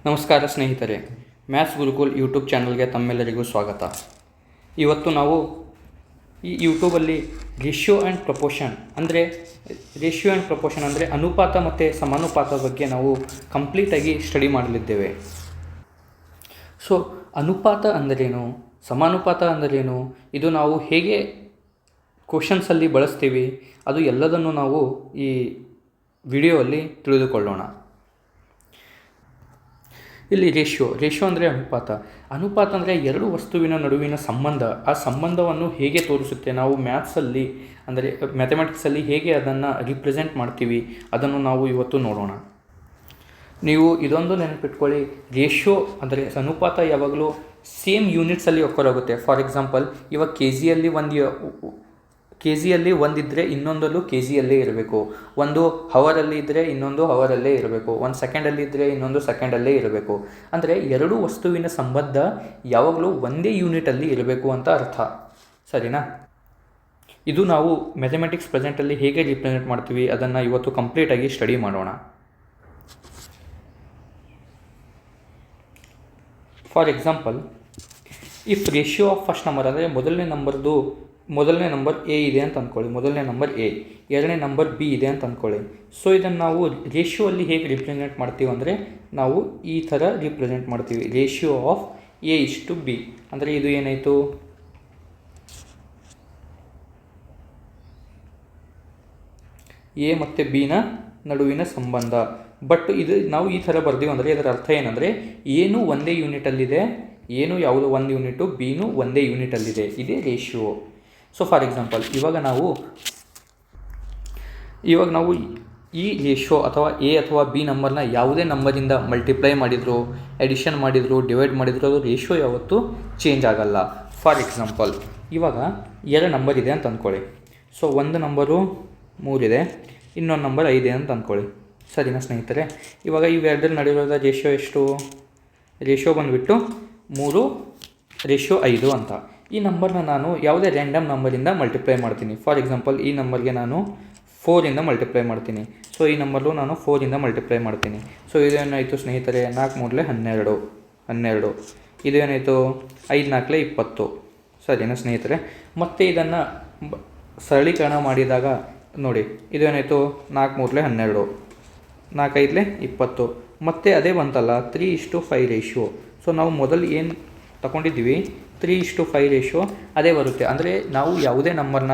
ನಮಸ್ಕಾರ ಸ್ನೇಹಿತರೆ, maths gurukul YouTube ಚಾನಲ್ಗೆ ತಮ್ಮೆಲ್ಲರಿಗೂ ಸ್ವಾಗತ. ಇವತ್ತು ನಾವು ಈ ಯೂಟ್ಯೂಬಲ್ಲಿ ರೇಷಿಯೋ ಆ್ಯಂಡ್ ಪ್ರಪೋರ್ಷನ್ ಅಂದರೆ ಅನುಪಾತ ಮತ್ತು ಸಮಾನುಪಾತ ಬಗ್ಗೆ ನಾವು ಕಂಪ್ಲೀಟಾಗಿ ಸ್ಟಡಿ ಮಾಡಲಿದ್ದೇವೆ. ಸೊ ಅನುಪಾತ ಅಂದರೇನು, ಸಮಾನುಪಾತ ಅಂದರೇನು, ಇದು ನಾವು ಹೇಗೆ ಕ್ವಶನ್ಸಲ್ಲಿ ಬಳಸ್ತೀವಿ, ಅದು ಎಲ್ಲದನ್ನು ನಾವು ಈ ವಿಡಿಯೋಲ್ಲಿ ತಿಳಿದುಕೊಳ್ಳೋಣ. ಇಲ್ಲಿ ರೇಷಿಯೋ ಅಂದರೆ ಅನುಪಾತ ಅಂದರೆ ಎರಡು ವಸ್ತುವಿನ ನಡುವಿನ ಸಂಬಂಧ. ಆ ಸಂಬಂಧವನ್ನು ಹೇಗೆ ತೋರಿಸುತ್ತೆ, ನಾವು ಮ್ಯಾಥ್ಸಲ್ಲಿ ಅಂದರೆ ಮ್ಯಾಥಮೆಟಿಕ್ಸಲ್ಲಿ ಹೇಗೆ ಅದನ್ನು ರಿಪ್ರೆಸೆಂಟ್ ಮಾಡ್ತೀವಿ, ಅದನ್ನು ನಾವು ಇವತ್ತು ನೋಡೋಣ. ನೀವು ಇದೊಂದು ನೆನಪಿಟ್ಕೊಳ್ಳಿ, ರೇಷಿಯೋ ಅಂದರೆ ಅನುಪಾತ ಯಾವಾಗಲೂ ಸೇಮ್ ಯೂನಿಟ್ಸಲ್ಲಿ ಆಗುತ್ತೆ. ಫಾರ್ ಎಕ್ಸಾಂಪಲ್, ಇವಾಗ ಕೆ ಜಿಯಲ್ಲಿ ಒಂದಿದ್ದರೆ ಇನ್ನೊಂದಲ್ಲೂ ಕೆ ಜಿಯಲ್ಲೇ ಇರಬೇಕು, ಒಂದು ಹವರಲ್ಲಿ ಇದ್ದರೆ ಇನ್ನೊಂದು ಹವರಲ್ಲೇ ಇರಬೇಕು, ಒಂದು ಸೆಕೆಂಡಲ್ಲಿ ಇದ್ದರೆ ಇನ್ನೊಂದು ಸೆಕೆಂಡಲ್ಲೇ ಇರಬೇಕು. ಅಂದರೆ ಎರಡು ವಸ್ತುವಿನ ಸಂಬಂಧ ಯಾವಾಗಲೂ ಒಂದೇ ಯೂನಿಟಲ್ಲಿ ಇರಬೇಕು ಅಂತ ಅರ್ಥ. ಸರಿನಾ? ಇದು ನಾವು ಮ್ಯಾಥಮೆಟಿಕ್ಸ್ ಪ್ರೆಸೆಂಟಲ್ಲಿ ಹೇಗೆ ರಿಪ್ರೆಸೆಂಟ್ ಮಾಡ್ತೀವಿ ಅದನ್ನು ಇವತ್ತು ಕಂಪ್ಲೀಟಾಗಿ ಸ್ಟಡಿ ಮಾಡೋಣ. For example, if ratio of first number ಅಂದರೆ ಮೊದಲನೇ ನಂಬರ್ ಎ ಇದೆ ಅಂತ ಅಂದ್ಕೊಳ್ಳಿ, ಮೊದಲನೇ ನಂಬರ್ ಎ, ಎರಡನೇ ನಂಬರ್ ಬಿ ಇದೆ ಅಂತ ಅಂದ್ಕೊಳ್ಳಿ. ಸೊ ಇದನ್ನು ನಾವು ರೇಷಿಯೋ ಅಲ್ಲಿ ಹೇಗೆ ರಿಪ್ರೆಸೆಂಟ್ ಮಾಡ್ತೀವಿ ಅಂದರೆ ನಾವು ಈ ಥರ ರಿಪ್ರೆಸೆಂಟ್ ಮಾಡ್ತೀವಿ, ರೇಷಿಯೋ ಆಫ್ ಎ ಇಷ್ಟು ಬಿ. ಅಂದರೆ ಇದು ಏನಾಯಿತು, ಎ ಮತ್ತು ಬಿನ ನಡುವಿನ ಸಂಬಂಧ. ಬಟ್ ಇದು ನಾವು ಈ ಥರ ಬರ್ತೀವಿ ಅಂದರೆ ಇದರ ಅರ್ಥ ಏನಂದರೆ ಏನು ಒಂದೇ ಯೂನಿಟಲ್ಲಿದೆ, ಏನು ಯಾವುದು ಒಂದು ಯೂನಿಟು, ಬಿನೂ ಒಂದೇ ಯೂನಿಟಲ್ಲಿದೆ, ಇದೇ ರೇಷಿಯೋ. ಸೊ ಫಾರ್ ಎಕ್ಸಾಂಪಲ್, ಇವಾಗ ನಾವು ಈ ರೇಷಿಯೋ ಅಥವಾ ಎ ಅಥವಾ ಬಿ ನಂಬರ್ನ ಯಾವುದೇ ನಂಬರಿಂದ ಮಲ್ಟಿಪ್ಲೈ ಮಾಡಿದ್ರು, ಎಡಿಷನ್ ಮಾಡಿದ್ರು, ಡಿವೈಡ್ ಮಾಡಿದ್ರು, ಅದು ರೇಷಿಯೋ ಯಾವತ್ತೂ ಚೇಂಜ್ ಆಗಲ್ಲ. ಫಾರ್ ಎಕ್ಸಾಂಪಲ್, ಇವಾಗ ಎರಡು ನಂಬರ್ ಇದೆ ಅಂತ ಅಂದ್ಕೊಳ್ಳಿ. ಸೊ ಒಂದು ನಂಬರು 3 ಇದೆ, ಇನ್ನೊಂದು ನಂಬರ್ 5 ಅಂತ ಅಂದ್ಕೊಳ್ಳಿ. ಸರಿನಾ ಸ್ನೇಹಿತರೆ? ಇವಾಗ ಇವೆರಡರ ನಡುವಿರೋದ ರೇಷಿಯೋ ಎಷ್ಟು? ರೇಷಿಯೋ ಬಂದುಬಿಟ್ಟು 3:5 ಅಂತ. ಈ ನಂಬರ್ನ ನಾನು ಯಾವುದೇ ರ್ಯಾಂಡಮ್ ನಂಬರಿಂದ ಮಲ್ಟಿಪ್ಲೈ ಮಾಡ್ತೀನಿ. ಫಾರ್ ಎಕ್ಸಾಂಪಲ್, ಈ ನಂಬರ್ಗೆ ನಾನು 4 ಮಲ್ಟಿಪ್ಲೈ ಮಾಡ್ತೀನಿ. ಸೊ ಈ ನಂಬರ್ಲು ನಾನು 4 ಮಲ್ಟಿಪ್ಲೈ ಮಾಡ್ತೀನಿ. ಸೊ ಇದೇನಾಯಿತು ಸ್ನೇಹಿತರೆ, 4 3 12. ಇದೇನಾಯಿತು, 5 4 20. ಸರಿನಾ ಸ್ನೇಹಿತರೆ? ಮತ್ತು ಇದನ್ನು ಸರಳೀಕರಣ ಮಾಡಿದಾಗ ನೋಡಿ, ಇದೇನಾಯಿತು, 4 3 12, 4 5 20. ಮತ್ತು ಅದೇ ಬಂತಲ್ಲ 3:5 ರೇಷಿಯೋ. ಸೊ ನಾವು ಮೊದಲು ಏನು ತಗೊಂಡಿದ್ದೀವಿ 3:5 ರೇಷಿಯೋ ಅದೇ ಬರುತ್ತೆ. ಅಂದರೆ ನಾವು ಯಾವುದೇ ನಂಬರ್ನ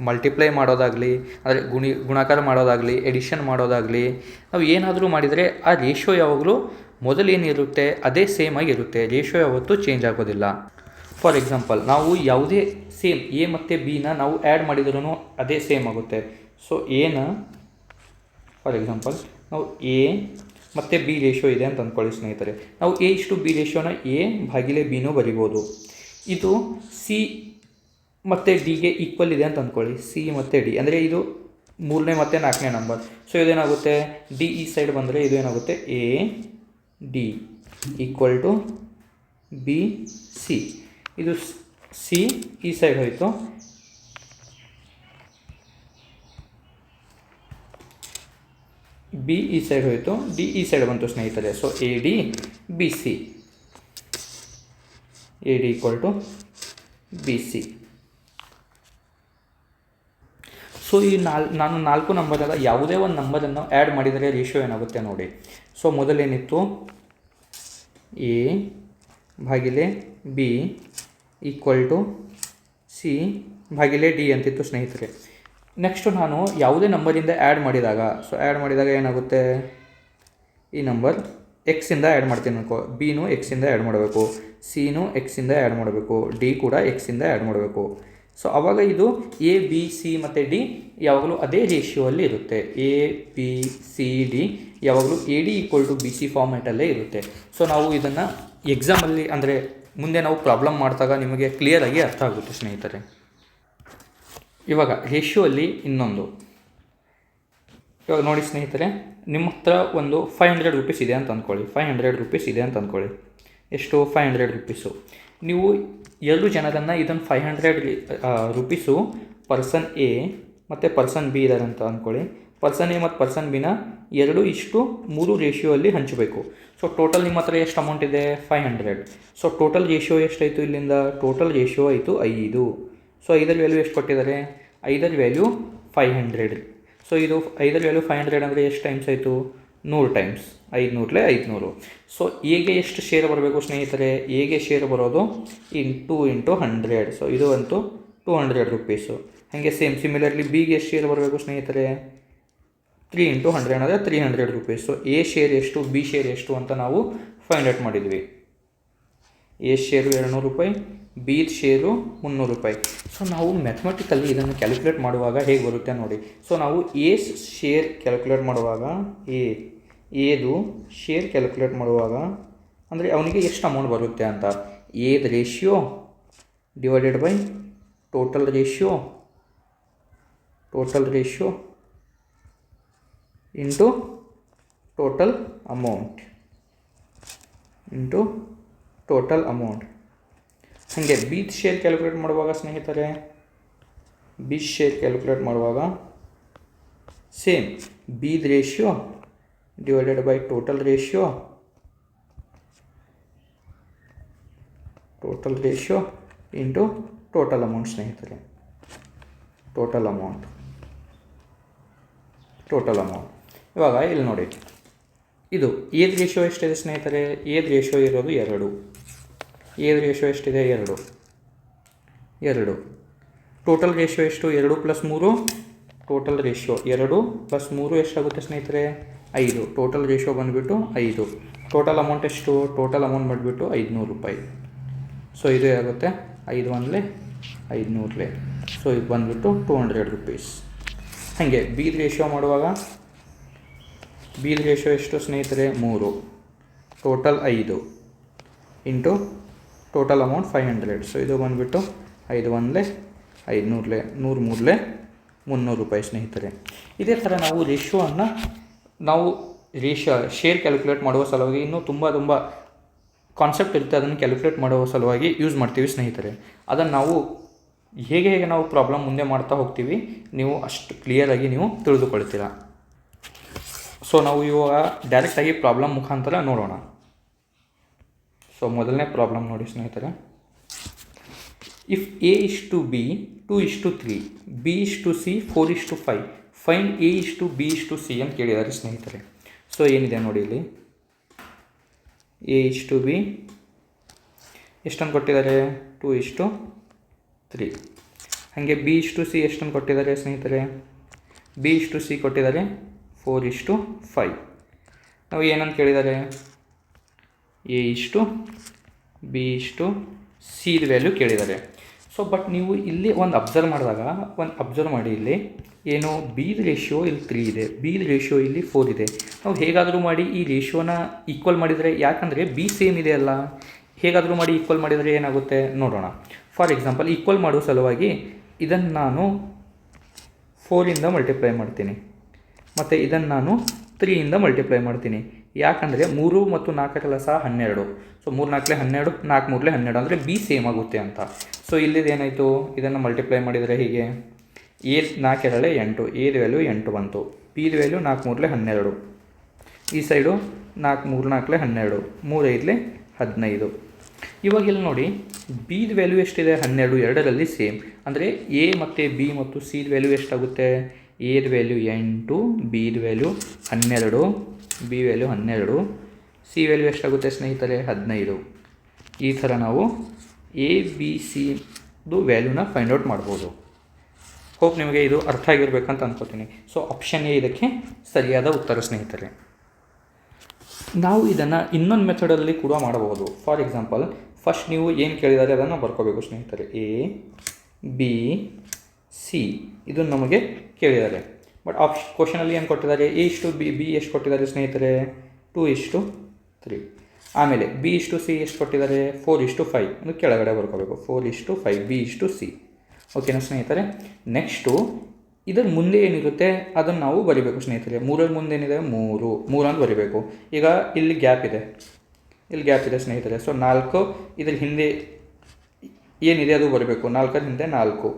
ಮಲ್ಟಿಪ್ಲೈ ಮಾಡೋದಾಗಲಿ, ಅಂದರೆ ಗುಣಾಕಾರ ಮಾಡೋದಾಗಲಿ, ಎಡಿಷನ್ ಮಾಡೋದಾಗಲಿ, ನಾವು ಏನಾದರೂ ಮಾಡಿದರೆ ಆ ರೇಷಿಯೋ ಯಾವಾಗಲೂ ಮೊದಲೇನಿರುತ್ತೆ ಅದೇ ಸೇಮ್ ಆಗಿರುತ್ತೆ. ರೇಷಿಯೋ ಯಾವತ್ತೂ ಚೇಂಜ್ ಆಗೋದಿಲ್ಲ. ಫಾರ್ ಎಕ್ಸಾಂಪಲ್, ನಾವು ಯಾವುದೇ ಸೇಮ್ ಎ ಮತ್ತು ಬಿನ ನಾವು ಆ್ಯಡ್ ಮಾಡಿದ್ರೂ ಅದೇ ಸೇಮ್ ಆಗುತ್ತೆ. ಸೊ ಫಾರ್ ಎಕ್ಸಾಂಪಲ್, ನಾವು ಎ ಮತ್ತು ಬಿ ರೇಷಿಯೋ ಇದೆ ಅಂತ ಅಂದ್ಕೊಳ್ಳಿ ಸ್ನೇಹಿತರೆ. ನಾವು A:B ರೇಷಿಯೋನ A/Bನೂ ಬರಿಬೋದು. ಇದು ಸಿ ಮತ್ತು ಡಿಗೆ ಈಕ್ವಲ್ ಇದೆ ಅಂತ ಅಂದ್ಕೊಳ್ಳಿ. ಸಿ ಮತ್ತು ಡಿ ಅಂದರೆ ಇದು 3ನೇ ಮತ್ತು 4ನೇ ನಂಬರ್. ಸೊ ಇದೇನಾಗುತ್ತೆ, ಡಿ ಈ ಸೈಡ್ ಬಂದರೆ ಇದು ಏನಾಗುತ್ತೆ, AD = BC. ಇದು ಸಿ ಈ ಸೈಡ್ ಹೋಯಿತು, ಬಿ ಈ ಸೈಡ್ ಹೋಯಿತು, ಡಿ ಈ ಸೈಡ್ ಬಂತು ಸ್ನೇಹಿತರೆ. So AD BC, AD = BC. So ಈ ನಾನು 4 ನಂಬರದ ಯಾವುದೇ ಒಂದು ನಂಬರನ್ನು ಆ್ಯಡ್ ಮಾಡಿದರೆ ರೇಷಿಯೋ ಏನಾಗುತ್ತೆ ನೋಡಿ. ಸೊ ಮೊದಲೇನಿತ್ತು A/B = C/D ಅಂತಿತ್ತು ಸ್ನೇಹಿತರೆ. ನೆಕ್ಸ್ಟು ನಾನು ಯಾವುದೇ ನಂಬರಿಂದ ಆ್ಯಡ್ ಮಾಡಿದಾಗ ಏನಾಗುತ್ತೆ, ಈ ನಂಬರ್ ಎಕ್ಸಿಂದ ಆ್ಯಡ್ ಮಾಡ್ತೀನಿ ಅನ್ಕೋ, ಬಿನೂ ಎಕ್ಸಿಂದ ಆ್ಯಡ್ ಮಾಡಬೇಕು, ಸಿನೂ ಎಕ್ಸಿಂದ ಆ್ಯಡ್ ಮಾಡಬೇಕು, ಡಿ ಕೂಡ ಎಕ್ಸಿಂದ ಆ್ಯಡ್ ಮಾಡಬೇಕು. ಸೊ ಆವಾಗ ಇದು A, B, C ಮತ್ತು D ಯಾವಾಗಲೂ ಅದೇ ರೇಷಿಯೋ ಅಲ್ಲಿ ಇರುತ್ತೆ. ABCD ಯಾವಾಗಲೂ AD = BC ಫಾರ್ಮ್ಯಾಟಲ್ಲೇ ಇರುತ್ತೆ. ಸೊ ನಾವು ಇದನ್ನು ಎಕ್ಸಾಮಲ್ಲಿ ಅಂದರೆ ಮುಂದೆ ನಾವು ಪ್ರಾಬ್ಲಮ್ ಮಾಡಿದಾಗ ನಿಮಗೆ ಕ್ಲಿಯರಾಗಿ ಅರ್ಥ ಆಗುತ್ತೆ ಸ್ನೇಹಿತರೆ. ಇವಾಗ ರೇಷಿಯೋ ಅಲ್ಲಿ ಇನ್ನೊಂದು, ಇವಾಗ ನೋಡಿ ಸ್ನೇಹಿತರೆ, ನಿಮ್ಮ ಹತ್ರ ಒಂದು 500 ರೂಪೀಸ್ ಇದೆ ಅಂತ ಅಂದ್ಕೊಳ್ಳಿ. 500 ರೂಪೀಸ್ ಇದೆ ಅಂತ ಅಂದ್ಕೊಳ್ಳಿ. ಎಷ್ಟು? 500 ರೂಪೀಸು. ನೀವು 2 ಜನರನ್ನು ಇದನ್ನು 500 ರೂಪೀಸು ಪರ್ಸನ್ ಎ ಮತ್ತು ಪರ್ಸನ್ ಬಿ ಇದ್ದಾರೆ ಅಂತ ಅಂದ್ಕೊಳ್ಳಿ. ಪರ್ಸನ್ ಎ ಮತ್ತು ಪರ್ಸನ್ ಬಿನ 2:3 ರೇಷಿಯೋ ಅಲ್ಲಿ ಹಂಚಬೇಕು. ಸೊ ಟೋಟಲ್ ನಿಮ್ಮ ಹತ್ರ ಎಷ್ಟು ಅಮೌಂಟ್ ಇದೆ? 500. ಸೊ ಟೋಟಲ್ ರೇಷಿಯೋ ಎಷ್ಟಾಯಿತು ಇಲ್ಲಿಂದ? ಟೋಟಲ್ ರೇಷಿಯೋ ಆಯಿತು 5. ಸೊ 5ರ ವ್ಯಾಲ್ಯೂ ಎಷ್ಟು ಕೊಟ್ಟಿದ್ದಾರೆ? 5ರ ವ್ಯಾಲ್ಯೂ 500. ಸೊ ಇದು 5ರ ವ್ಯಾಲ್ಯೂ 500 ಅಂದರೆ ಎಷ್ಟು ಟೈಮ್ಸ್ ಆಯಿತು? 100 ಟೈಮ್ಸ್. 500 500. ಸೊ ಎಗೆ ಎಷ್ಟು ಶೇರ್ ಬರಬೇಕು ಸ್ನೇಹಿತರೆ? ಎಗೆ ಶೇರ್ ಬರೋದು 2 × 100. ಸೊ ಇದು ಅಂತೂ 200 ರುಪೀಸು. ಹಾಗೆ ಸಿಮಿಲರ್ಲಿ ಬಿಗೆ ಎಷ್ಟು ಶೇರ್ ಬರಬೇಕು ಸ್ನೇಹಿತರೆ? 3 × 100 ಅಂದರೆ 300 ರುಪೀಸ್. ಸೊ ಎ ಶೇರ್ ಎಷ್ಟು, ಬಿ ಶೇರ್ ಎಷ್ಟು ಅಂತ ನಾವು ಫೈಂಡ್ ಔಟ್ ಮಾಡಿದ್ವಿ. ಎ ಶೇರು 200 ರೂಪಾಯಿ, ಬಿ ಶೇರು 300 ರೂಪಾಯಿ. ಸೊ ನಾವು ಮ್ಯಾಥಮೆಟಿಕಲ್ಲಿ ಇದನ್ನು ಕ್ಯಾಲ್ಕುಲೇಟ್ ಮಾಡುವಾಗ ಹೇಗೆ ಬರುತ್ತೆ ನೋಡಿ. ಸೊ ನಾವು ಎ ಶೇರ್ ಕ್ಯಾಲ್ಕುಲೇಟ್ ಮಾಡುವಾಗ ಎದು ಶೇರ್ ಕ್ಯಾಲ್ಕುಲೇಟ್ ಮಾಡುವಾಗ ಅಂದರೆ ಅವನಿಗೆ ಎಷ್ಟು ಅಮೌಂಟ್ ಬರುತ್ತೆ ಅಂತ, ಎದ ratio divided by total ratio into total amount ಹಾಗೆ ಬಿ ಶೇರ್ ಕ್ಯಾಲ್ಕುಲೇಟ್ ಮಾಡುವಾಗ ಸ್ನೇಹಿತರೆ, ಬಿ ಶೇರ್ ಕ್ಯಾಲ್ಕುಲೇಟ್ ಮಾಡುವಾಗ ಸೇಮ್ ಬಿದ ratio divided by total ratio into total amount ಸ್ನೇಹಿತರೆ. ಟೋಟಲ್ ಅಮೌಂಟ್ ಇವಾಗ ಇಲ್ಲಿ ನೋಡಿ, ಇದು ಏದ್ ರೇಷಿಯೋ ಎಷ್ಟಿದೆ ಸ್ನೇಹಿತರೆ? ಏದ್ ರೇಷಿಯೋ ಇರೋದು 2. ಏದ್ ರೇಷಿಯೋ ಎಷ್ಟಿದೆ? 2. ಟೋಟಲ್ ರೇಷಿಯೋ ಎಷ್ಟು? 2 + 3. ಟೋಟಲ್ ರೇಷಿಯೋ 2 + 3 ಎಷ್ಟಾಗುತ್ತೆ ಸ್ನೇಹಿತರೆ? 5. ಟೋಟಲ್ ರೇಷಿಯೋ ಬಂದುಬಿಟ್ಟು 5. ಟೋಟಲ್ ಅಮೌಂಟ್ ಎಷ್ಟು? ಟೋಟಲ್ ಅಮೌಂಟ್ ಬಂದುಬಿಟ್ಟು 500 ರೂಪಾಯಿ. ಸೊ ಇದು ಆಗುತ್ತೆ 5 × 500. ಸೊ ಇದು ಬಂದುಬಿಟ್ಟು 200 ರುಪೀಸ್. ಹಾಗೆ ಬಿದ ರೇಷಿಯೋ ಮಾಡುವಾಗ ಬಿದ ರೇಷಿಯೋ ಎಷ್ಟು ಸ್ನೇಹಿತರೆ? 3. Total 5 into total amount 500. So ಇದು ಬಂದುಬಿಟ್ಟು 5 × 500 100 300 ರೂಪಾಯಿ ಸ್ನೇಹಿತರೆ. ಇದೇ ಥರ ನಾವು ರೇಷಿಯೋವನ್ನು ಶೇರ್ ಕ್ಯಾಲ್ಕುಲೇಟ್ ಮಾಡುವ ಸಲುವಾಗಿ ಇನ್ನೂ ತುಂಬ ಕಾನ್ಸೆಪ್ಟ್ ಇರುತ್ತೆ, ಅದನ್ನು ಕ್ಯಾಲ್ಕುಲೇಟ್ ಮಾಡುವ ಸಲುವಾಗಿ ಯೂಸ್ ಮಾಡ್ತೀವಿ ಸ್ನೇಹಿತರೆ. ಅದನ್ನು ನಾವು ಹೇಗೆ ನಾವು ಪ್ರಾಬ್ಲಮ್ ಮುಂದೆ ಮಾಡ್ತಾ ಹೋಗ್ತೀವಿ, ನೀವು ಅಷ್ಟು ಕ್ಲಿಯರಾಗಿ ನೀವು ತಿಳಿದುಕೊಳ್ತೀರ. ಸೊ ನಾವು ಇವಾಗ ಡೈರೆಕ್ಟಾಗಿ ಪ್ರಾಬ್ಲಮ್ ಮುಖಾಂತರ ನೋಡೋಣ. ಸೊ ಮೊದಲನೇ ಪ್ರಾಬ್ಲಮ್ ನೋಡಿ ಸ್ನೇಹಿತರೆ. If A is to B 2:3, B is to C 4:5, find A is to B is to C ಅಂತ ಕೇಳಿದ್ದಾರೆ ಸ್ನೇಹಿತರೆ. ಸೊ ಏನಿದೆ ನೋಡಿ ಇಲ್ಲಿ, ಎ ಇಸ್ ಟು ಬಿ ಎಷ್ಟನ್ನು ಕೊಟ್ಟಿದ್ದಾರೆ? 2:3. ಹಾಗೆ ಬಿ ಇಸ್ ಟು ಸಿ ಎಷ್ಟನ್ನು ಕೊಟ್ಟಿದ್ದಾರೆ ಸ್ನೇಹಿತರೆ? ಬಿ ಇಸ್ ಟು ಸಿ ಕೊಟ್ಟಿದ್ದಾರೆ 4:5. ನಾವು ಏನಂತ ಕೇಳಿದ್ದಾರೆ? A is to B is to ಸಿದ ವ್ಯಾಲ್ಯೂ ಕೇಳಿದ್ದಾರೆ. ಸೊ ಬಟ್ ನೀವು ಇಲ್ಲಿ ಅಬ್ಸರ್ವ್ ಮಾಡಿ, ಇಲ್ಲಿ ಏನು ಬಿದ ರೇಷಿಯೋ ಇಲ್ಲಿ 3 ಇದೆ, ಬಿದ ರೇಷಿಯೋ ಇಲ್ಲಿ 4 ಇದೆ. ನಾವು ಹೇಗಾದರೂ ಮಾಡಿ ಈ ರೇಷಿಯೋನ ಈಕ್ವಲ್ ಮಾಡಿದರೆ, ಯಾಕಂದರೆ ಬಿ ಸೇಮ್ ಇದೆ ಅಲ್ಲ, ಹೇಗಾದರೂ ಮಾಡಿ ಈಕ್ವಲ್ ಮಾಡಿದರೆ ಏನಾಗುತ್ತೆ ನೋಡೋಣ. ಫಾರ್ ಎಕ್ಸಾಂಪಲ್ ಈಕ್ವಲ್ ಮಾಡುವ ಸಲುವಾಗಿ ಇದನ್ನು ನಾನು 4 ಮಲ್ಟಿಪ್ಲೈ ಮಾಡ್ತೀನಿ ಮತ್ತು ಇದನ್ನು ನಾನು 3 ಮಲ್ಟಿಪ್ಲೈ ಮಾಡ್ತೀನಿ. ಯಾಕಂದರೆ 3 ಮತ್ತು 4 ಸಹ 12. ಸೊ 3 × 4 = 12, 4 × 3 = 12 ಅಂದರೆ ಬಿ ಸೇಮ್ ಆಗುತ್ತೆ ಅಂತ. ಸೊ ಇಲ್ಲಿದೇನಾಯಿತು, ಇದನ್ನು ಮಲ್ಟಿಪ್ಲೈ ಮಾಡಿದರೆ ಹೀಗೆ, ಎ 4 × 2 = 8, ಎದ ವ್ಯಾಲ್ಯೂ 8 ಬಂತು, ಬಿದ ವ್ಯಾಲ್ಯೂ 4 × 3 = 12, ಈ ಸೈಡು 4 × 3 = 12, 3 × 5 = 15. ಇವಾಗ ಇಲ್ಲಿ ನೋಡಿ, ಬಿದ ವ್ಯಾಲ್ಯೂ ಎಷ್ಟಿದೆ? 12, ಎರಡರಲ್ಲಿ ಸೇಮ್. ಅಂದರೆ ಎ ಮತ್ತು ಬಿ ಮತ್ತು ಸಿದ ವ್ಯಾಲ್ಯೂ ಎಷ್ಟಾಗುತ್ತೆ? ಎದ ವ್ಯಾಲ್ಯೂ 8, ಬಿದ value 12, B value 12, C value ಎಷ್ಟಾಗುತ್ತೆ ಸ್ನೇಹಿತರೆ? 15. ಈ ಥರ ನಾವು ಎ ಬಿ ಸಿದು ವ್ಯಾಲ್ಯೂನ ಫೈಂಡ್ ಔಟ್ ಮಾಡ್ಬೋದು. ಹೋಪ್ ನಿಮಗೆ ಇದು ಅರ್ಥ ಆಗಿರ್ಬೇಕಂತ ಅನ್ಕೋತೀನಿ. ಸೊ ಆಪ್ಷನ್ ಎ ಇದಕ್ಕೆ ಸರಿಯಾದ ಉತ್ತರ ಸ್ನೇಹಿತರೆ. ನಾವು ಇದನ್ನು ಇನ್ನೊಂದು ಮೆಥಡಲ್ಲಿ ಕೂಡ ಮಾಡಬಹುದು. ಫಾರ್ ಎಕ್ಸಾಂಪಲ್, ಫಸ್ಟ್ ನೀವು ಏನು ಕೇಳಿದ್ದಾರೆ ಅದನ್ನು ಬರ್ಕೋಬೇಕು ಸ್ನೇಹಿತರೆ. ಎ ಬಿ ಸಿ ಇದು ನಮಗೆ ಕೇಳಿದ್ದಾರೆ. ಬಟ್ ಕ್ವಶನಲ್ಲಿ ಏನು ಕೊಟ್ಟಿದ್ದಾರೆ? ಎ ಇಷ್ಟು ಬಿ ಎಷ್ಟು ಕೊಟ್ಟಿದ್ದಾರೆ ಸ್ನೇಹಿತರೆ? 2:3. ಆಮೇಲೆ ಬಿ ಇಷ್ಟು ಸಿ ಎಷ್ಟು ಕೊಟ್ಟಿದ್ದಾರೆ? 4:5. ಒಂದು ಕೆಳಗಡೆ ಬರ್ಕೋಬೇಕು, 4:5 ಬಿ ಇಷ್ಟು ಸಿ. ಓಕೆನಾ ಸ್ನೇಹಿತರೆ? ನೆಕ್ಸ್ಟು ಇದರ ಮುಂದೆ ಏನಿರುತ್ತೆ ಅದನ್ನು ನಾವು ಬರಿಬೇಕು ಸ್ನೇಹಿತರೆ. 3ರ ಮುಂದೆ ಏನಿದೆ? 3 ಅಂತ ಬರಿಬೇಕು. ಈಗ ಇಲ್ಲಿ ಗ್ಯಾಪ್ ಇದೆ ಸ್ನೇಹಿತರೆ. ಸೊ 4 ಇದ್ರ ಹಿಂದೆ ಏನಿದೆ ಅದು ಬರಬೇಕು, 4ರ ಹಿಂದೆ 4.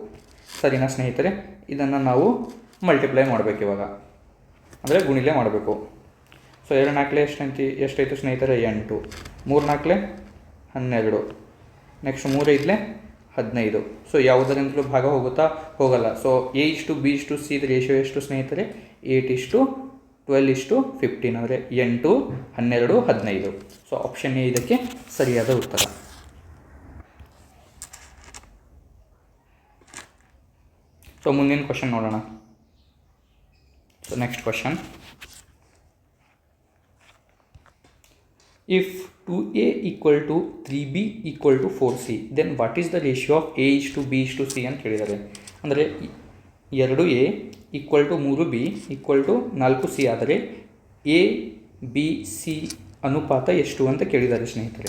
ಸರಿನಾ ಸ್ನೇಹಿತರೆ? ಇದನ್ನು ನಾವು ಮಲ್ಟಿಪ್ಲೈ ಮಾಡಬೇಕು. ಇವಾಗ ಅಂದರೆ ಗುಣಿಲೆ ಮಾಡಬೇಕು. ಸೊ 2 4 ಎಷ್ಟಾಯಿತು ಸ್ನೇಹಿತರೆ? 8. 3 4 12. ನೆಕ್ಸ್ಟ್ 3 5 15. ಸೊ ಯಾವುದರಿಂದಲೂ ಭಾಗ ಹೋಗುತ್ತಾ? ಹೋಗಲ್ಲ. ಸೊ A:B:C ರೇಷಿಯೋ ಎಷ್ಟು ಸ್ನೇಹಿತರೆ? 8:12:15 ಅಂದರೆ 8 12 15. ಸೊ ಆಪ್ಷನ್ ಎ ಇದಕ್ಕೆ ಸರಿಯಾದ ಉತ್ತರ. ಸೊ ಮುಂದಿನ ಕ್ವಶನ್ ನೋಡೋಣ. So next question, if 2A equal to 3B equal to 4C then what is the ratio of A:B:C ಅಂತ ಕೇಳಿದ್ದಾರೆ. ಅಂದರೆ 2A equal to 3B equal to 4C ಆದರೆ ABC ಅನುಪಾತ ಎಷ್ಟು ಅಂತ ಕೇಳಿದ್ದಾರೆ ಸ್ನೇಹಿತರೆ.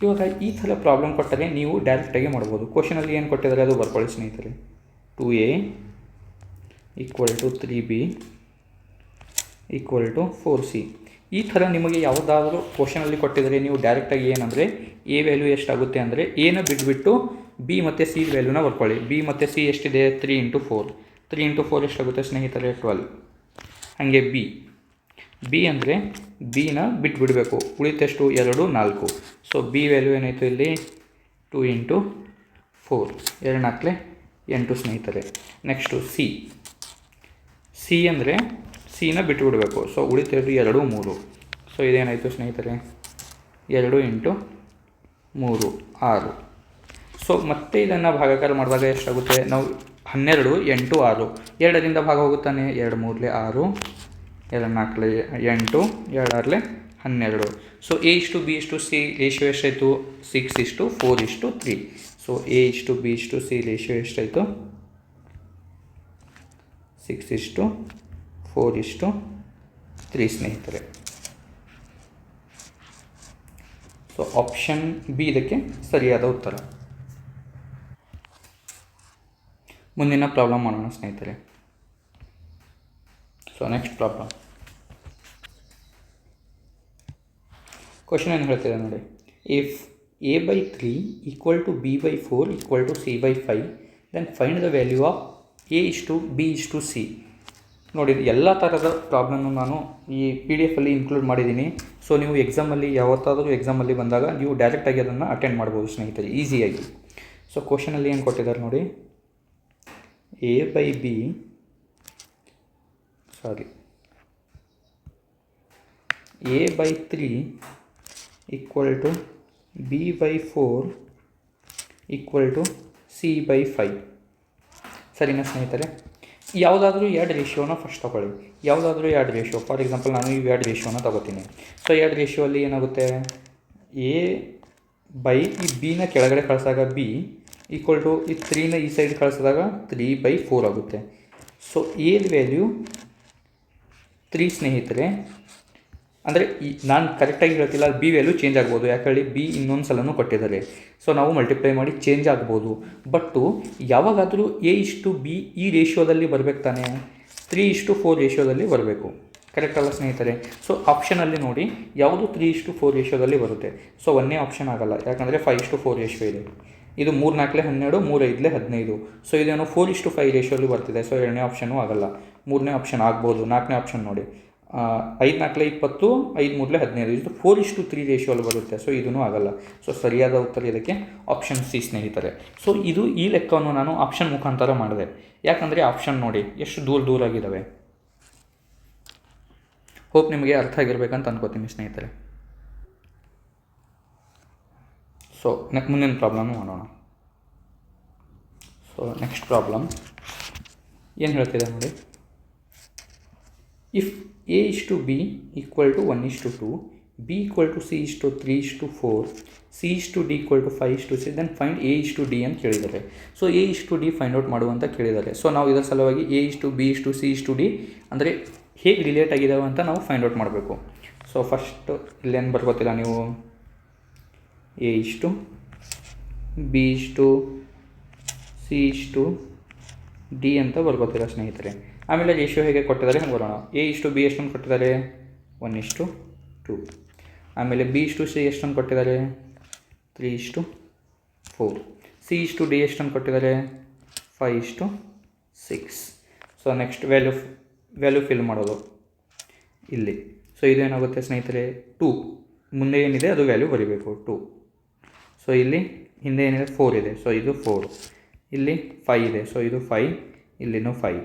ಇವಾಗ ಈ ಥರ ಪ್ರಾಬ್ಲಮ್ ಕೊಟ್ಟರೆ ನೀವು ಡೈರೆಕ್ಟಾಗಿ ಮಾಡ್ಬೋದು. ಕ್ವಶನಲ್ಲಿ ಏನು ಕೊಟ್ಟಿದ್ದಾರೆ ಅದು ಬರ್ಕೊಳ್ಳಿ ಸ್ನೇಹಿತರೆ. 2A equal to 3B equal to 4C. ಈ ಥರ ನಿಮಗೆ ಯಾವುದಾದ್ರೂ ಕ್ವಶನಲ್ಲಿ ಕೊಟ್ಟಿದರೆ ನೀವು ಡೈರೆಕ್ಟಾಗಿ ಏನಂದರೆ ಎ ವ್ಯಾಲ್ಯೂ ಎಷ್ಟಾಗುತ್ತೆ ಅಂದರೆ ಎನ ಬಿಟ್ಬಿಟ್ಟು ಬಿ ಮತ್ತು ಸಿ ವ್ಯಾಲ್ಯೂನ ಬರ್ಕೊಳ್ಳಿ. ಬಿ ಮತ್ತು ಸಿ ಎಷ್ಟಿದೆ? 3 × 4. 3 × 4 ಎಷ್ಟಾಗುತ್ತೆ ಸ್ನೇಹಿತರೆ? 12. ಹಾಗೆ ಬಿ ಅಂದರೆ ಬಿನ ಬಿಟ್ಬಿಡಬೇಕು. ಉಳಿತೆಷ್ಟು? 2 4. ಸೊ ಬಿ ವ್ಯಾಲ್ಯೂ ಏನಾಯಿತು ಇಲ್ಲಿ? 2 × 4. 2 4 8 ಸ್ನೇಹಿತರೆ. ನೆಕ್ಸ್ಟು ಸಿ ಅಂದರೆ ಸಿನ ಬಿಟ್ಟುಬಿಡಬೇಕು. ಸೊ ಉಳಿತೆಷ್ಟು? 2 3. ಸೊ ಇದೇನಾಯಿತು ಸ್ನೇಹಿತರೆ? 2 × 3 6. ಸೊ ಮತ್ತೆ ಇದನ್ನು ಭಾಗಾಕಾರ ಮಾಡಿದಾಗ ಎಷ್ಟಾಗುತ್ತೆ? ನಾವು 12 8 6 2ರಿಂದ ಭಾಗ ಹೋಗುತ್ತಾನೆ. 2 3 6 2 4 8 2 6 12. ಸೊ A:B:C ರೇಷಿಯೋ ಎಷ್ಟಾಯಿತು? 6:4:3. ಸೊ A:B:C ರೇಷಿಯೋ ಎಷ್ಟಾಯಿತು? 6:4:3 ಸ್ನೇಹಿತರೆ. ಸೊ ಆಪ್ಷನ್ ಬಿ ಇದಕ್ಕೆ ಸರಿಯಾದ ಉತ್ತರ. ಮುಂದಿನ ಪ್ರಾಬ್ಲಮ್ ಮಾಡೋಣ ಸ್ನೇಹಿತರೆ. ಸೊ ನೆಕ್ಸ್ಟ್ ಪ್ರಾಬ್ಲಮ್ ಕ್ವಶನ್ ಏನು ಹೇಳ್ತಿದೆ ನೋಡಿ. If A/3 equal to B/4 equal to C/5 then find the value of A:B:C. ನೋಡಿ, ಎಲ್ಲ ಥರದ ಪ್ರಾಬ್ಲಮ್ನು ನಾನು ಈ PDF ಇನ್ಕ್ಲೂಡ್ ಮಾಡಿದ್ದೀನಿ. ಸೊ ನೀವು ಎಕ್ಸಾಮಲ್ಲಿ ಯಾವತ್ತಾದರೂ ಎಕ್ಸಾಮಲ್ಲಿ ಬಂದಾಗ ನೀವು ಡೈರೆಕ್ಟಾಗಿ ಅದನ್ನು ಅಟೆಂಡ್ ಮಾಡ್ಬೋದು ಸ್ನೇಹಿತರೆ, ಈಸಿಯಾಗಿ. ಸೊ ಕ್ವಶನಲ್ಲಿ ಏನು ಕೊಟ್ಟಿದ್ದಾರೆ ನೋಡಿ. A/3 equal to B/4 equal to C/5. ಸರಿನಾ ಸ್ನೇಹಿತರೆ? ಯಾವುದಾದ್ರೂ 2 ರೇಷಿಯೋನ ಫಸ್ಟ್ ತೊಗೊಳ್ಳಿ. ಯಾವುದಾದ್ರೂ 2 ರೇಷಿಯೋ, ಫಾರ್ ಎಕ್ಸಾಂಪಲ್ ನಾನು ಈ 2 ರೇಷಿಯೋನ ತೊಗೋತೀನಿ. ಸೊ 2 ರೇಷಿಯೋಲ್ಲಿ ಏನಾಗುತ್ತೆ? ಈ ಬಿನ ಕೆಳಗಡೆ ಕಳಿಸಿದಾಗ ಬಿ ಈಕ್ವಲ್ ಟು ಈ 3ನ ಈ ಸೈಡ್ ಕಳಿಸಿದಾಗ 3/4 ಆಗುತ್ತೆ. ಸೊ ಎ ವ್ಯಾಲ್ಯೂ 3 ಸ್ನೇಹಿತರೆ. ಅಂದರೆ ನಾನು ಕರೆಕ್ಟಾಗಿ ಹೇಳ್ತಿಲ್ಲ, ಬಿ ವ್ಯಾಲ್ಯೂ ಚೇಂಜ್ ಆಗ್ಬೋದು. ಯಾಕಂದರೆ ಬಿ ಇನ್ನೊಂದು ಸಲನೂ ಕೊಟ್ಟಿದ್ದಾರೆ. ಸೊ ನಾವು ಮಲ್ಟಿಪ್ಲೈ ಮಾಡಿ ಚೇಂಜ್ ಆಗ್ಬೋದು. ಬಟ್ಟು ಯಾವಾಗಾದರೂ A:B ಈ ರೇಷಿಯೋದಲ್ಲಿ ಬರಬೇಕು ತಾನೆ, 3:4 ರೇಷಿಯೋದಲ್ಲಿ ಬರಬೇಕು. ಕರೆಕ್ಟ್ ಅಲ್ಲ ಸ್ನೇಹಿತರೆ? ಸೊ ಆಪ್ಷನಲ್ಲಿ ನೋಡಿ ಯಾವುದು 3:4 ರೇಷಿಯೋದಲ್ಲಿ ಬರುತ್ತೆ. ಸೊ ಒಂದೇ ಆಪ್ಷನ್ ಆಗಲ್ಲ, ಯಾಕಂದರೆ 5:4 ರೇಷಿಯೋ ಇದೆ. ಇದು 3 4 12 3 5 15. ಸೊ ಇದೇನು 4:5 ರೇಷಿಯೋಲ್ಲಿ ಬರ್ತಿದೆ. ಸೊ 2ನೇ ಆಪ್ಷನೂ ಆಗಲ್ಲ. 3ನೇ ಆಪ್ಷನ್ ಆಗ್ಬೋದು. 4ನೇ ಆಪ್ಷನ್ ನೋಡಿ, 5 4 20 5 3 15. ಇದು 4:3 ರೇಷಿಯೋಲ್ಲಿ ಬರುತ್ತೆ. ಸೊ ಇದೂ ಆಗಲ್ಲ. ಸೊ ಸರಿಯಾದ ಉತ್ತರ ಇದಕ್ಕೆ ಆಪ್ಷನ್ ಸಿ ಸ್ನೇಹಿತರೆ. ಸೊ ಇದು ಈ ಲೆಕ್ಕವನ್ನು ನಾನು ಆಪ್ಷನ್ ಮುಖಾಂತರ ಮಾಡಿದೆ. ಯಾಕಂದರೆ ಆಪ್ಷನ್ ನೋಡಿ ಎಷ್ಟು ದೂರ ಆಗಿದ್ದಾವೆ. ಹೋಪ್ ನಿಮಗೆ ಅರ್ಥ ಆಗಿರ್ಬೇಕಂತ ಅನ್ಕೋತೀನಿ ಸ್ನೇಹಿತರೆ. ಸೊ ಮುಂದಿನ ಪ್ರಾಬ್ಲಮ್ ಮಾಡೋಣ. ಸೊ ನೆಕ್ಸ್ಟ್ ಪ್ರಾಬ್ಲಮ್ ಏನು ಹೇಳ್ತಿದೆ ನೋಡಿ. If A:B equal to 1:2, B equal to C:3:4, C:D equal to 5:6 then find A:D ಅಂತ ಕೇಳಿದ್ದಾರೆ. ಸೊ A:D ಫೈಂಡ್ ಔಟ್ ಮಾಡುವಂತ ಕೇಳಿದ್ದಾರೆ. ಸೊ ನಾವು ಇದರ ಸಲುವಾಗಿ A:B:C:D ಅಂದರೆ ಹೇಗೆ ರಿಲೇಟ್ ಆಗಿದ್ದಾವೆ ಅಂತ ನಾವು ಫೈಂಡ್ ಔಟ್ ಮಾಡಬೇಕು. ಸೊ ಫಸ್ಟ್ ಇಲ್ಲೇನು ಬರ್ಕೋತಿಲ್ಲ ನೀವು, A:B:C:D ಅಂತ ಬರ್ಕೋತೀರ ಸ್ನೇಹಿತರೆ. ಆಮೇಲೆ ರೇಷಿಯೋ ಹೇಗೆ ಕೊಟ್ಟಿದ್ದಾರೆ ಹಂಗೆ ಬರೋಣ. A:B ಎಷ್ಟೊಂದು ಕೊಟ್ಟಿದ್ದಾರೆ? 1:2. ಆಮೇಲೆ B:C ಎಷ್ಟೊಂದು ಕೊಟ್ಟಿದ್ದಾರೆ? 3:4. C:D ಎಷ್ಟೊಂದು ಕೊಟ್ಟಿದ್ದಾರೆ? 5:6. ಸೊ ನೆಕ್ಸ್ಟ್ ವ್ಯಾಲ್ಯೂ ಫಿಲ್ ಮಾಡೋದು. ಇಲ್ಲಿ. ಸೊ ಇದೇನಾಗುತ್ತೆ ಸ್ನೇಹಿತರೆ 2, ಮುಂದೆ ಏನಿದೆ ಅದು ವ್ಯಾಲ್ಯೂ ಬರೀಬೇಕು 2. ಸೊ ಇಲ್ಲಿ ಹಿಂದೆ ಏನಿದೆ 4 ಇದೆ, ಸೊ ಇದು 4. ಇಲ್ಲಿ 5 ಇದೆ, ಸೊ ಇದು 5. ಇಲ್ಲಿನೂ 5.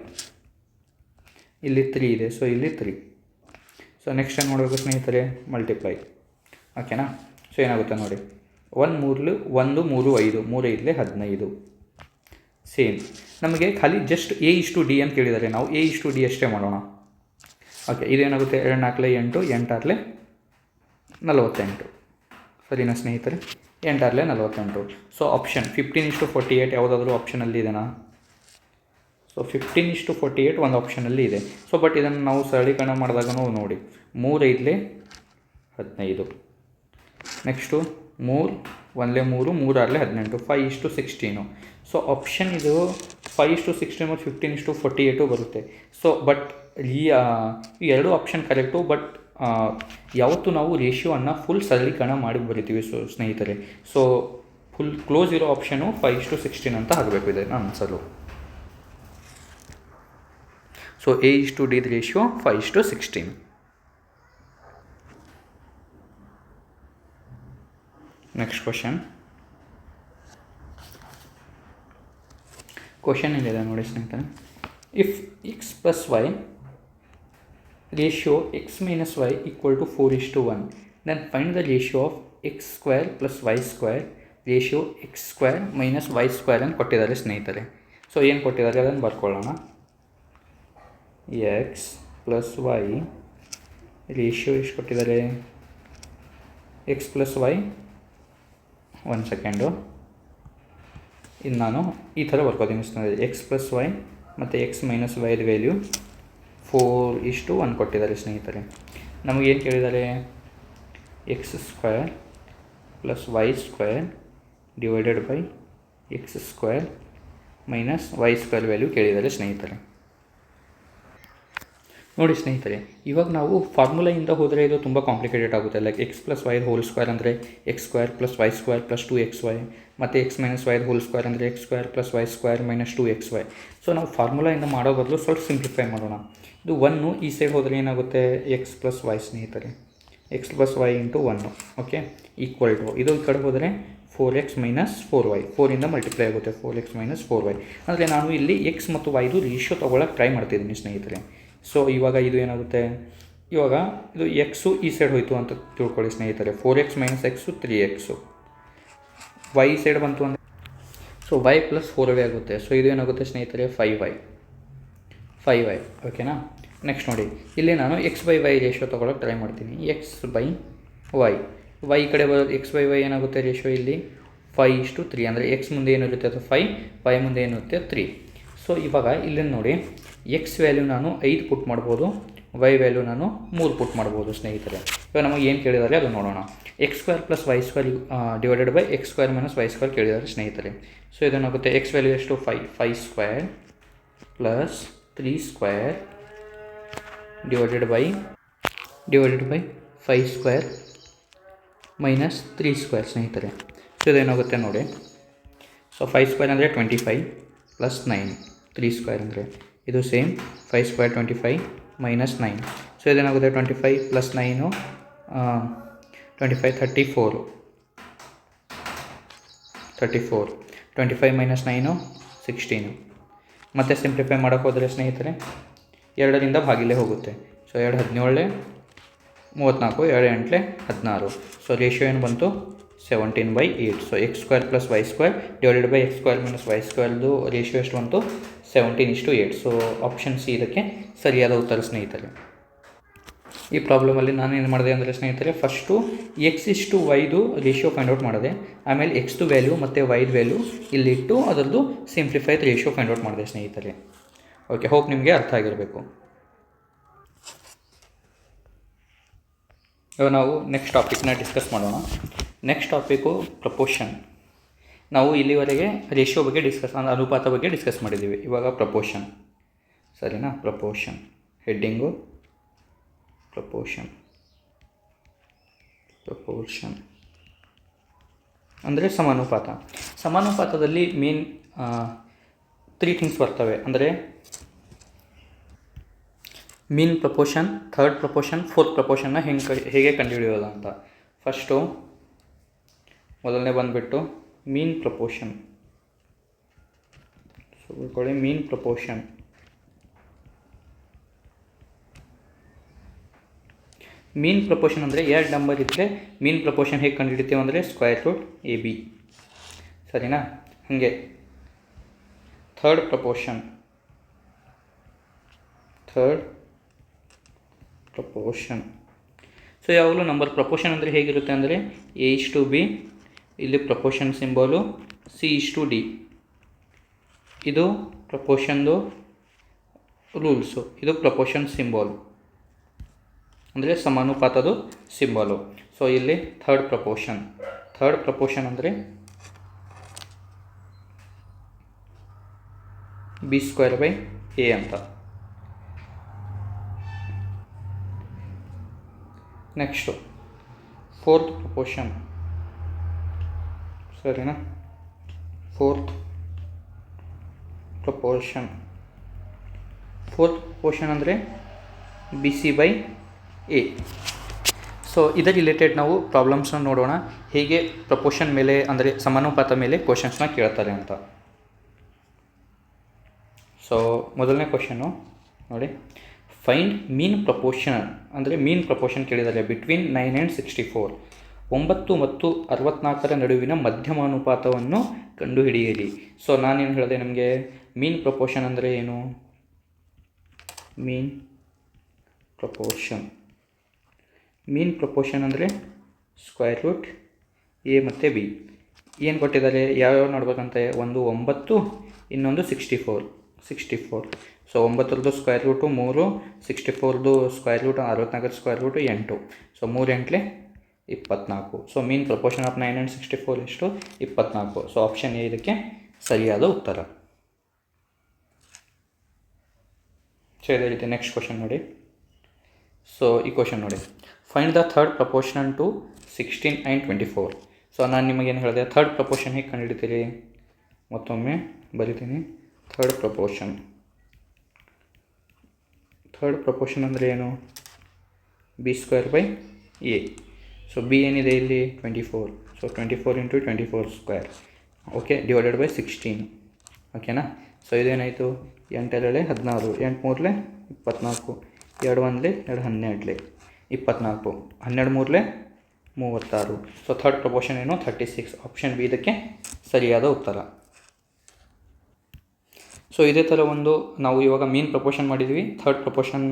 ಇಲ್ಲಿ 3 ಇದೆ, ಸೊ ಇಲ್ಲಿ 3. ಸೊ ನೆಕ್ಸ್ಟ್ ಏನು ಮಾಡಬೇಕು ಸ್ನೇಹಿತರೆ, ಮಲ್ಟಿಪ್ಲೈ. ಓಕೆನಾ. ಸೊ ಏನಾಗುತ್ತೆ ನೋಡಿ, 1 3 1 3 5, 3 5 15. ಸೇಮ್ ನಮಗೆ ಖಾಲಿ ಜಸ್ಟ್ A/D ಅಂತ ಕೇಳಿದ್ದಾರೆ, ನಾವು A/D ಅಷ್ಟೇ ಮಾಡೋಣ. ಓಕೆ, ಇದೇನಾಗುತ್ತೆ 2 4 8, 8 6 48. ಸರಿನಾ ಸ್ನೇಹಿತರೆ, 8 6 48. ಸೊ ಆಪ್ಷನ್ 15:48 ಯಾವುದಾದ್ರೂ ಆಪ್ಷನಲ್ಲಿ ಇದೆನಾ? ಸೊ 15:48 ಒಂದು ಆಪ್ಷನಲ್ಲಿ ಇದೆ. ಸೊ ಬಟ್ ಇದನ್ನು ನಾವು ಸರಳೀಕರಣ ಮಾಡಿದಾಗೂ ನೋಡಿ, 3 5 15. ನೆಕ್ಸ್ಟು 3 1 3 3 6 18, 5:16. ಸೊ ಆಪ್ಷನ್ ಇದು 5:16 ಮತ್ತು 15:48 ಬರುತ್ತೆ. ಸೊ ಬಟ್ ಈ ಎರಡು ಆಪ್ಷನ್ ಕರೆಕ್ಟು. ಬಟ್ ಯಾವತ್ತು ನಾವು ರೇಷಿಯೋವನ್ನು ಫುಲ್ ಸರಳೀಕರಣ ಮಾಡಿ ಬರಿತೀವಿ ಸ್ನೇಹಿತರೆ. ಸೊ ಫುಲ್ ಕ್ಲೋಸ್ ಇರೋ ಆಪ್ಷನು 5:16 ಅಂತ ಆಗಬೇಕು ಇದೆ ನನ್ನ answer. So A/D ratio 5:16. Next question ಏನಿದೆ ನೋಡಿ ಸ್ನೇಹಿತರೆ, if x + y ratio x - y = 4:1, then find the ratio of x² + y² ratio x² - y² ಅಂತ ಕೊಟ್ಟಿದ್ದಾರೆ ಸ್ನೇಹಿತರೆ. ಸೊ ಏನು ಕೊಟ್ಟಿದ್ದಾರೆ ಅದನ್ನು ಬರ್ಕೊಳ್ಳೋಣ. x + y ರೇಷಿಯೋ ಎಷ್ಟು ಕೊಟ್ಟಿದ್ದಾರೆ, x + y, 1 ಸೆಕೆಂಡು, ಇದು ನಾನು ಈ ಥರ ಬರ್ಕೋತೀನಿ ಸ್ನೇಹಿತರೆ. x + y ಮತ್ತು x - y ವ್ಯಾಲ್ಯೂ 4:1 ಕೊಟ್ಟಿದ್ದಾರೆ ಸ್ನೇಹಿತರೆ. ನಮಗೇನು ಕೇಳಿದ್ದಾರೆ, x² + y² divided by x² - y² value ಕೇಳಿದ್ದಾರೆ ಸ್ನೇಹಿತರೆ. ನೋಡಿ ಸ್ನೇಹಿತರೆ, ಇವಾಗ ನಾವು ಫಾರ್ಮುಲಾಯಿಂದ ಹೋದರೆ ಇದು ತುಂಬ ಕಾಂಪ್ಲಿಕೇಟೆಡ್ ಆಗುತ್ತೆ. ಲೈಕ್ x + y ಹೋಲ್² ಅಂದರೆ x² + y² + 2xy, ಮತ್ತು x - y ಹೋಲ್² ಅಂದರೆ x² + y² - 2xy. ಸೊ ನಾವು ಫಾರ್ಮುಲಾಯಿಂದ ಮಾಡೋ ಬದಲು ಸ್ವಲ್ಪ ಸಿಂಪ್ಲಿಫೈ ಮಾಡೋಣ. ಇದು 1 ಈ ಸೈಡ್ ಹೋದರೆ ಏನಾಗುತ್ತೆ, x + y ಸ್ನೇಹಿತರೆ, x + y × 1. Okay, equal to ಇದು ಈ ಕಡೆ ಹೋದರೆ 4x - 4y, 4ಇಂದ ಮಲ್ಟಿಪ್ಲೈ ಆಗುತ್ತೆ, 4x - 4y. ಅಂದರೆ ನಾನು ಇಲ್ಲಿ x ಮತ್ತು yದು ರೇಷಿಯೋ ತೊಗೊಳಕ್ಕೆ ಟ್ರೈ ಮಾಡ್ತಿದ್ದೀನಿ ಸ್ನೇಹಿತರೆ. ಸೊ ಇವಾಗ ಇದು ಏನಾಗುತ್ತೆ, ಇವಾಗ ಇದು ಎಕ್ಸು ಈ ಸೈಡ್ ಹೋಯಿತು ಅಂತ ತಿಳ್ಕೊಳ್ಳಿ ಸ್ನೇಹಿತರೆ. 4x - x 3x, y ಈ ಸೈಡ್ ಬಂತು ಅಂದರೆ ಸೊ y + 4y ಆಗುತ್ತೆ. ಸೊ ಇದು ಏನಾಗುತ್ತೆ ಸ್ನೇಹಿತರೆ, 5y. ಓಕೆನಾ. ನೆಕ್ಸ್ಟ್ ನೋಡಿ, ಇಲ್ಲಿ ನಾನು x/y ರೇಷಿಯೋ ತೊಗೊಳಕ್ಕೆ ಟ್ರೈ ಮಾಡ್ತೀನಿ. x/y, y ಈ ಕಡೆ ಬರೋದು x/y ಏನಾಗುತ್ತೆ ರೇಷಿಯೋ ಇಲ್ಲಿ 5:3. ಅಂದರೆ x ಮುಂದೆ ಏನಿರುತ್ತೆ ಅದು 5, y ಮುಂದೆ ಏನಿರುತ್ತೆ 3. ಸೊ ಇವಾಗ ಇಲ್ಲಿ ನೋಡಿ, x ವ್ಯಾಲ್ಯೂ ನಾನು 5 ಪುಟ್ ಮಾಡ್ಬೋದು, y ವ್ಯಾಲ್ಯೂ ನಾನು 3 ಪುಟ್ ಮಾಡ್ಬೋದು ಸ್ನೇಹಿತರೆ. ಇವಾಗ ನಮಗೆ ಏನು ಕೇಳಿದ್ದಾರೆ ಅದು ನೋಡೋಣ. x² + y² divided by x² - y² ಕೇಳಿದ್ದಾರೆ ಸ್ನೇಹಿತರೆ. ಸೊ ಇದೇನಾಗುತ್ತೆ, x ವ್ಯಾಲ್ಯೂ ಎಷ್ಟು 5² + 3² ಡಿವೈಡೆಡ್ ಬೈ 5² - 3² ಸ್ನೇಹಿತರೆ. ಸೊ ಇದೇನಾಗುತ್ತೆ ನೋಡಿ, ಸೊ 5² ಅಂದರೆ 25 + 9, 3² ಅಂದರೆ ಇದು ಸೇಮ್ 5² 25 - 9. ಸೊ ಇದೇನಾಗುತ್ತೆ 25 + 9 25 34, 25 - 9 16. ಮತ್ತು ಸಿಂಪ್ಲಿಫೈ ಮಾಡೋಕ್ಕೆ ಹೋದರೆ ಸ್ನೇಹಿತರೆ 2ರಿಂದ ಭಾಗಿಲೇ ಹೋಗುತ್ತೆ. ಸೊ 2 17 34, 2 8 16. ಸೊ ರೇಷಿಯೋ ಏನು ಬಂತು 17/8. So x² + y² divided by x² - y²ದು ರೇಷಿಯೋ ಎಷ್ಟು ಬಂತು 17:8. ಸೊ ಆಪ್ಷನ್ ಸಿ ಇದಕ್ಕೆ ಸರಿಯಾದ ಉತ್ತರ ಸ್ನೇಹಿತರೆ. ಈ ಪ್ರಾಬ್ಲಮಲ್ಲಿ ನಾನು ಏನು ಮಾಡಿದೆ ಅಂದರೆ ಸ್ನೇಹಿತರೆ, ಫಸ್ಟು x/yದು ರೇಷಿಯೋ ಫೈಂಡ್ ಔಟ್ ಮಾಡಿದೆ, ಆಮೇಲೆ xದು ವ್ಯಾಲ್ಯೂ ಮತ್ತು yದು ವ್ಯಾಲ್ಯೂ ಇಲ್ಲಿಟ್ಟು ಅದರದ್ದು ಸಿಂಪ್ಲಿಫೈಡ್ ರೇಷಿಯೋ ಫೈಂಡ್ ಔಟ್ ಮಾಡಿದೆ ಸ್ನೇಹಿತರೆ. ಓಕೆ, ಹೋಪ್ ನಿಮಗೆ ಅರ್ಥ ಆಗಿರಬೇಕು. ಇವಾಗ ನಾವು ನೆಕ್ಸ್ಟ್ ಟಾಪಿಕ್ನ ಡಿಸ್ಕಸ್ ಮಾಡೋಣ. Next topic proportion. ನಾವು ಇಲ್ಲಿವರೆಗೆ ರೇಷಿಯೋ ಬಗ್ಗೆ ಅನುಪಾತ ಬಗ್ಗೆ ಡಿಸ್ಕಸ್ ಮಾಡಿದ್ದೀವಿ. ಇವಾಗ ಪ್ರಪೋರ್ಷನ್, ಸರಿನಾ. ಪ್ರಪೋರ್ಷನ್ ಹೆಡ್ಡಿಂಗು ಪ್ರಪೋರ್ಷನ್ ಅಂದರೆ ಸಮಾನುಪಾತ. ಸಮಾನುಪಾತದಲ್ಲಿ ಮೇನ್ 3 ಥಿಂಗ್ಸ್ ಬರ್ತವೆ. ಅಂದರೆ ಮೀನ್ ಪ್ರಪೋರ್ಷನ್, ಥರ್ಡ್ ಪ್ರಪೋರ್ಷನ್, ಫೋರ್ತ್ ಪ್ರಪೋರ್ಷನ್ನ ಹೇಗೆ ಕಂಡುಹಿಡಿಯೋದು ಅಂತ. ಫಸ್ಟು ಮೊದಲನೇ ಬಂದುಬಿಟ್ಟು ಮೀನ್ ಪ್ರಪೋರ್ಷನ್. ಸೊ ತಿಳ್ಕೊಳ್ಳಿ, ಮೀನ್ ಪ್ರಪೋರ್ಷನ್. ಮೀನ್ ಪ್ರಪೋರ್ಷನ್ ಅಂದರೆ 2 ನಂಬರ್ ಇದ್ದರೆ ಮೀನ್ ಪ್ರಪೋರ್ಷನ್ ಹೇಗೆ ಕಂಡುಹಿಡಿತೀವಿ ಅಂದರೆ ಸ್ಕ್ವೇರ್ ರೂಟ್ AB, ಸರಿನಾ? ಹಾಗೆ ಥರ್ಡ್ ಪ್ರಪೋರ್ಷನ್. ಸೊ ಯಾವಾಗಲೂ ನಂಬರ್ ಪ್ರಪೋರ್ಷನ್ ಅಂದರೆ ಹೇಗಿರುತ್ತೆ ಅಂದರೆ A:B, ಇಲ್ಲಿ ಪ್ರಪೋರ್ಷನ್ ಸಿಂಬಾಲು C:D. ಇದು ಪ್ರಪೋರ್ಷನ್ದು ರೂಲ್ಸು, ಇದು ಪ್ರಪೋರ್ಷನ್ ಸಿಂಬಾಲ್ ಅಂದರೆ ಸಮಾನುಪಾತದ ಸಿಂಬಾಲು. ಸೊ ಇಲ್ಲಿ ಥರ್ಡ್ ಪ್ರಪೋರ್ಷನ್ ಅಂದರೆ B²/A ಅಂತ. ನೆಕ್ಸ್ಟು ಫೋರ್ತ್ ಪ್ರಪೋರ್ಷನ್, ಸರಿನಾ? ಫೋರ್ತ್ ಪ್ರಪೋರ್ಷನ್ ಅಂದರೆ BC/A. ಸೊ ಇದರ ರಿಲೇಟೆಡ್ ನಾವು ಪ್ರಾಬ್ಲಮ್ಸ್ನ ನೋಡೋಣ, ಹೇಗೆ ಪ್ರಪೋರ್ಷನ್ ಮೇಲೆ ಅಂದರೆ ಸಮಾನುಪಾತ ಮೇಲೆ ಕ್ವಶನ್ಸ್ನ ಕೇಳ್ತಾರೆ ಅಂತ. ಸೊ ಮೊದಲನೇ ಕ್ವಶನ್ನು ನೋಡಿ, ಫೈಂಡ್ ಮೀನ್ ಪ್ರಪೋರ್ಷನ್ ಅಂದರೆ ಮೀನ್ ಪ್ರಪೋರ್ಷನ್ ಕೇಳಿದ್ದಾರೆ ಬಿಟ್ವೀನ್ 9 and 64. 9 ಮತ್ತು 64 ನಡುವಿನ ಮಧ್ಯಮಾನುಪಾತವನ್ನು ಕಂಡುಹಿಡಿಯಿರಿ. ಸೊ ನಾನೇನು ಹೇಳಿದೆ ನಿಮಗೆ, ಮೀನ್ ಪ್ರಪೋರ್ಷನ್ ಅಂದರೆ ಏನು? ಮೀನ್ ಪ್ರಪೋರ್ಷನ್ ಅಂದರೆ ಸ್ಕ್ವೇರ್ ರೂಟ್ A ಮತ್ತು B. ಏನು ಕೊಟ್ಟಿದ್ದಾರೆ, ಯಾವ್ಯಾವ ನೋಡ್ಬೇಕಂತೆ? ಒಂದು 9, ಇನ್ನೊಂದು 64. ಸೊ 9ರದ್ದು ಸ್ಕ್ವೇರ್ ರೂಟು 3, 64ರದ್ದು square root 64 square root 8. So 3 8 24. So mean proportion of 9 and 64 ಎಷ್ಟು? 24. ಸೊ ಆಪ್ಷನ್ ಎ ಇದಕ್ಕೆ ಸರಿಯಾದ ಉತ್ತರ. ಸೊ ಇದೇ ರೀತಿ ನೆಕ್ಸ್ಟ್ ಕ್ವಶನ್ ನೋಡಿ. ಸೊ ಈ ಕ್ವಶನ್ ನೋಡಿ, find the third proportion to 16 and 24. So ನಾನು ನಿಮಗೇನು ಹೇಳಿದೆ, ಥರ್ಡ್ ಪ್ರಪೋರ್ಷನ್ ಹೇಗೆ ಕಂಡುಹಿಡಿತೀರಿ? ಮತ್ತೊಮ್ಮೆ ಬರಿತೀನಿ. ಥರ್ಡ್ ಪ್ರಪೋರ್ಷನ್ ಅಂದರೆ ಏನು? B²/A. ಸೊ B ಏನಿದೆ ಇಲ್ಲಿ? 24. ಸೊ 24 × 24², ಓಕೆ, ಡಿವೈಡೆಡ್ ಬೈ 16, ಓಕೆನಾ? ಸೊ ಇದೇನಾಯಿತು? 8 2 16, 8 3 24, 2 1 2 12 24, 12 3 36. ಸೊ ಥರ್ಡ್ ಪ್ರಪೋರ್ಷನ್ ಏನು? 36. ಆಪ್ಷನ್ ಬಿ ಇದಕ್ಕೆ ಸರಿಯಾದ ಉತ್ತರ. ಸೊ ಇದೇ ಥರ ಒಂದು ನಾವು ಇವಾಗ ಮೀನ್ ಪ್ರಪೋರ್ಷನ್ ಮಾಡಿದ್ವಿ, ಥರ್ಡ್ ಪ್ರಪೋರ್ಷನ್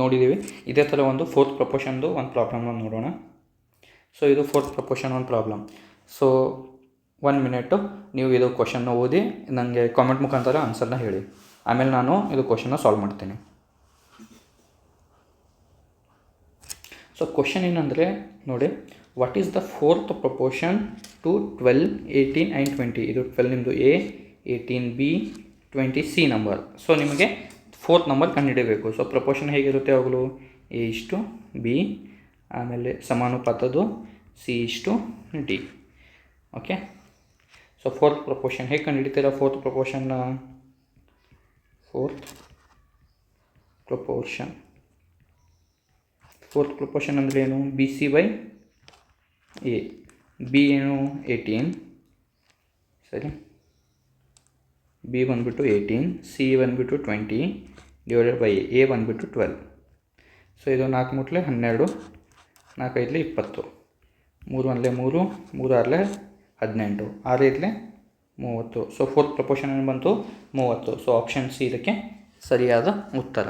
ನೋಡಿದ್ದೀವಿ. ಇದೇ ಥರ ಒಂದು ಫೋರ್ತ್ ಪ್ರಪೋರ್ಷನ್ದು ಒಂದು ಪ್ರಾಬ್ಲಮ್ನ ನೋಡೋಣ. ಸೊ ಇದು ಫೋರ್ತ್ ಪ್ರಪೋರ್ಷನ್ ಒಂದು ಪ್ರಾಬ್ಲಮ್. ಸೊ 1 ಮಿನಿಟು ನೀವು ಇದು ಕ್ವಶನ್ನ ಓದಿ ನನಗೆ ಕಾಮೆಂಟ್ ಮುಖಾಂತರ ಆನ್ಸರ್ನ ಹೇಳಿ, ಆಮೇಲೆ ನಾನು ಇದು ಕ್ವಶನ್ನ ಸಾಲ್ವ್ ಮಾಡ್ತೀನಿ. ಸೊ ಕ್ವಶನ್ ಏನಂದರೆ ನೋಡಿ, what is the fourth proportion to 12, 18 and 20? ಇದು 12 ನಿಮ್ಮದು A, 18 B, 20 C number. So ನಿಮಗೆ ಫೋರ್ತ್ ನಂಬರ್ ಕಂಡುಹಿಡಿಯಬೇಕು. ಸೊ ಪ್ರಪೋರ್ಷನ್ ಹೇಗಿರುತ್ತೆ ಯಾವಾಗಲೂ? A:B, ಆಮೇಲೆ ಸಮಾನುಪಾತದ್ದು C:D, okay. So fourth proportion ಹೇಗೆ ಕಂಡುಹಿಡಿತೀರಾ? ಫೋರ್ತ್ ಪ್ರಪೋರ್ಷನ್ ಅಂದರೆ ಏನು? BC/A. B ಏನು? 18, ಸರಿ. B ಬಂದುಬಿಟ್ಟು 18, C ಬಂದುಬಿಟ್ಟು 20, ಡಿವೈಡೆಡ್ ಬೈ A ಬಂದುಬಿಟ್ಟು 12. ಸೊ ಇದು 4 3 12, 4 5 20, 3 1 3, 3 6 18, 6 5 30. ಸೊ ಫೋರ್ತ್ ಪ್ರಪೋರ್ಷನ್ ಏನು ಬಂತು? 30. ಸೊ ಆಪ್ಷನ್ ಸಿ ಇದಕ್ಕೆ ಸರಿಯಾದ ಉತ್ತರ.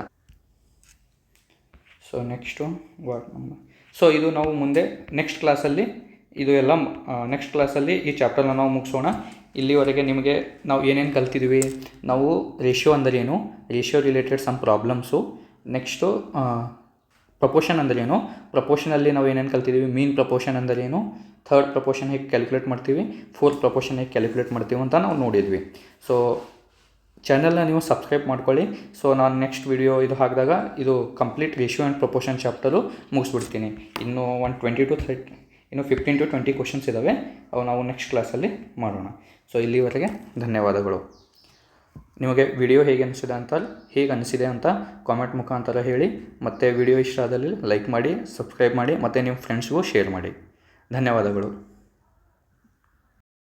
So next what number. So ಇದು ನಾವು ಮುಂದೆ ನೆಕ್ಸ್ಟ್ ಕ್ಲಾಸಲ್ಲಿ ನೆಕ್ಸ್ಟ್ ಕ್ಲಾಸಲ್ಲಿ ಈ ಚಾಪ್ಟರ್ನ ನಾವು ಮುಗಿಸೋಣ. ಇಲ್ಲಿವರೆಗೆ ನಿಮಗೆ ನಾವು ಏನೇನು ಕಲ್ತಿದ್ವಿ, ನಾವು ರೇಷಿಯೋ ಅಂದರೆ ಏನು, ratio related some problems. Next proportion ಅಂದರೆ ಏನು, ಪ್ರಪೋರ್ಷನಲ್ಲಿ ನಾವು ಏನೇನು ಕಲ್ತಿದ್ದೀವಿ, ಮೀನ್ ಪ್ರಪೋರ್ಷನ್ ಅಂದರೆ ಏನು, ಥರ್ಡ್ ಪ್ರಪೋರ್ಷನ್ ಹೇಗೆ ಕ್ಯಾಲ್ಕುಲೇಟ್ ಮಾಡ್ತೀವಿ, ಫೋರ್ತ್ ಪ್ರಪೋರ್ಷನ್ ಹೇಗೆ ಕ್ಯಾಲ್ಕುಲೇಟ್ ಮಾಡ್ತೀವಿ ಅಂತ ನಾವು ನೋಡಿದ್ವಿ. ಸೊ ಚಾನಲ್ನ ನೀವು ಸಬ್ಸ್ಕ್ರೈಬ್ ಮಾಡ್ಕೊಳ್ಳಿ. ಸೊ ನಾನು ನೆಕ್ಸ್ಟ್ ವಿಡಿಯೋ ಇದು ಹಾಕಿದಾಗ ಇದು complete ratio and proportion chapter ಮುಗಿಸ್ಬಿಡ್ತೀನಿ. ಇನ್ನೂ 15 to 20 ಕ್ವಶನ್ಸ್ ಇದ್ದಾವೆ, ಅವು ನಾವು ನೆಕ್ಸ್ಟ್ ಕ್ಲಾಸಲ್ಲಿ ಮಾಡೋಣ. ಸೊ ಇಲ್ಲಿವರೆಗೆ ಧನ್ಯವಾದಗಳು. ನಿಮಗೆ ವಿಡಿಯೋ ಹೇಗೆ ಅನಿಸಿದೆ ಅಂತ ಕಾಮೆಂಟ್ ಮುಖಾಂತರ ಹೇಳಿ. ಮತ್ತು ವಿಡಿಯೋ ಇಷ್ಟ ಆದಲ್ಲಿ ಲೈಕ್ ಮಾಡಿ, ಸಬ್ಸ್ಕ್ರೈಬ್ ಮಾಡಿ ಮತ್ತು ನಿಮ್ಮ ಫ್ರೆಂಡ್ಸ್ಗೂ ಶೇರ್ ಮಾಡಿ. ಧನ್ಯವಾದಗಳು.